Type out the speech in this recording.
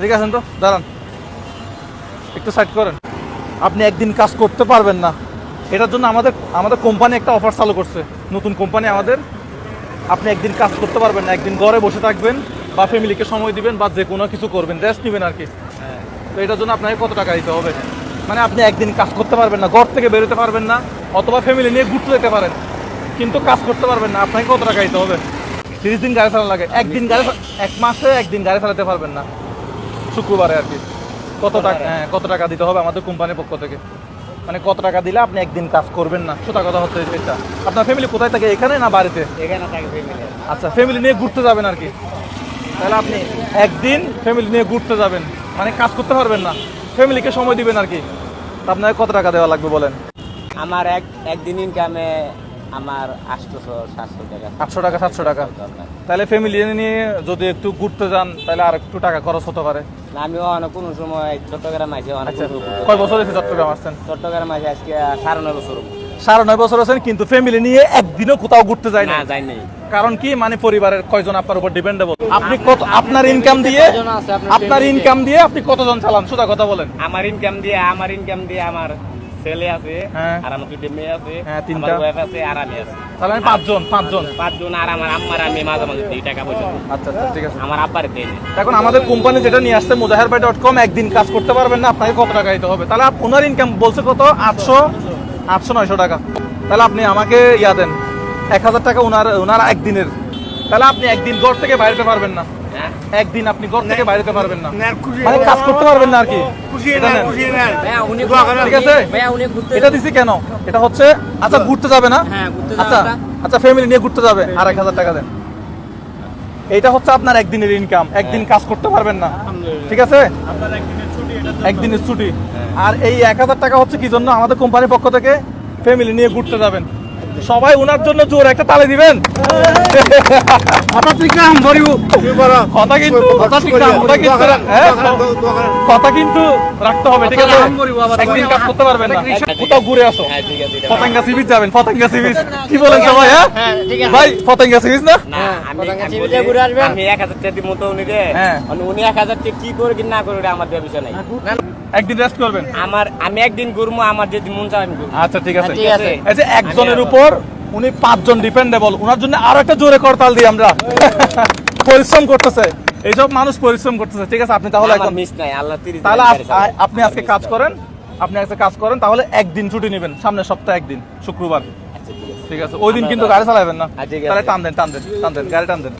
ঠিক আছেন তো, দাঁড়ান একটু সাইড করেন। আপনি একদিন কাজ করতে পারবেন না, এটার জন্য আমাদের কোম্পানি একটা অফার চালু করছে, নতুন কোম্পানি আমাদের। আপনি একদিন কাজ করতে পারবেন না, একদিন ঘরে বসে থাকবেন বা ফ্যামিলিকে সময় দিবেন বা যে কোনো কিছু করবেন, রেস্ট নেবেন আর কি। তো এটার জন্য আপনাকে কত টাকা দিতে হবে? মানে আপনি একদিন কাজ করতে পারবেন না, ঘর থেকে বেরোতে পারবেন না, অথবা ফ্যামিলি নিয়ে ঘুরতে যেতে পারেন, কিন্তু কাজ করতে পারবেন না, আপনাকে কত টাকা দিতে হবে? 30 দিন গাড়ি চালানো লাগে, একদিন গাড়ি, এক মাসে একদিন গাড়ি চালাতে পারবেন না, শুক্রবারে আর কি। কত টাকা? হ্যাঁ, কত টাকা দিতে হবে আমাদের কোম্পানির পক্ষ থেকে? মানে কত টাকা দিলে আপনি একদিন কাজ করবেন না? সোজা কথা হচ্ছে এটা। আপনার ফ্যামিলি কোথায় থাকে, এখানে না বাড়িতে? এখানে থাকে ফ্যামিলি। আচ্ছা, ফ্যামিলি নিয়ে ঘুরতে যাবেন আর কি। তাহলে আপনি একদিন ফ্যামিলি নিয়ে ঘুরতে যাবেন, মানে কাজ করতে পারবেন না, ফ্যামিলিকে সময় দিবেন আর কি। আপনাকে কত টাকা দেওয়া লাগবে বলেন? আমার একদিন ইনকামে আমার 800-700 টাকা। 800 টাকা 700 টাকা? তাহলে ফ্যামিলি নিয়ে যদি একটু ঘুরতে যান তাহলে আর একটু টাকা খরচ হতে পারে। না, আমি অনেক কোনো সময় চট্টগ্রাম আছি। আচ্ছা, কয় বছর হয়েছে চট্টগ্রাম আসছেন? চট্টগ্রাম আছি আজকে 9.5 বছর। 9.5 বছর আছেন, কিন্তু ফ্যামিলি নিয়ে একদিনও কোথাও ঘুরতে যায় না? না, যাই নাই। কারণ কি, মানে পরিবারের কয়জন আপনার উপর ডিপেন্ডেবল? আপনি কত, আপনার ইনকাম দিয়ে আপনি কতজন চালান? সোজা কথা বলেন। আমার ইনকাম দিয়ে আমার ছেলে আছে, আর আমার 2 মেয়ে আছে, আমার ওয়াইফ আছে, আর আমি আছি। তাহলে আমি পাঁচজন। আর আমার আম্মার আমি মাঝে মাঝে দিই টাকা পয়সা। আচ্ছা, ঠিক আছে। আমার আব্বার দেই না। এখন আমাদের কোম্পানি যেটা নিয়ে আসছে muzaharbai.com, একদিন কাজ করতে পারবেন না, আপনাকে কত টাকা দিতে হবে? তাহলে ওনার ইনকাম বলছে কত? 800-900 টাকা। তাহলে আপনি আমাকে দেন 1000 টাকা ওনার একদিনের। তাহলে আপনি একদিন ঘর থেকে বাইরে পারবেন না, একদিন আপনি ঘর থেকে বাইরে পারবেন না, মানে কাজ করতে পারবেন না আর কি। ঠিক আছে, এটা দিছি কেন? এটা হচ্ছে, আচ্ছা ঘুরতে যাবে না? আচ্ছা ফ্যামিলি নিয়ে ঘুরতে যাবে, আর 1000 টাকা দেন। এইটা হচ্ছে আপনার একদিনের ইনকাম, একদিন কাজ করতে পারবেন না, ঠিক আছে? একদিনের ছুটি। আর এই 1000 টাকা হচ্ছে কি জন্য? আমাদের কোম্পানির পক্ষ থেকে ফ্যামিলি নিয়ে ঘুরতে যাবেন। সবাই ওনার জন্য জোর একটা তালি দিবেন। কথা কিন্তু রাখতে হবে, ঠিক আছে? একদিন কাজ করতে পারবেন না, কোথাও ঘুরে আসো, পতেঙ্গা সি বিচ যাবেন। পতেঙ্গা সি বিচ কি বলেন সবাই? হ্যাঁ ভাই, পতেঙ্গা সি বিচ না? আমি 1000 টাকা দিব তো উনি, উনি 1000 টাকা কি করে কি না করে আমার দেওয়ার বিষয় নাই। একদিন রেস্ট করবেন। আমি একদিন ঘুরবো, আমার যদি মন চায় আমি ঘুরবো। আচ্ছা, ঠিক আছে। এই যে একজনের উপর উনি 5 জন ডিপেন্ডেবল, ওনার জন্য আরো একটা জোরে করতাল দিই আমরা। পরিশ্রম করতেছে, এইসব মানুষ পরিশ্রম করতেছে, ঠিক আছে? আপনি তাহলে এখন মিস নাই, আল্লাহ 30। তাহলে আপনি আজকে কাজ করেন, তাহলে একদিন ছুটি নেবেন, সামনের সপ্তাহে একদিন, শুক্রবার। ঠিক আছে, ওই দিন কিন্তু গাড়ি চালাবেন না। তাহলে টান দেন, গাড়ি টান দেন।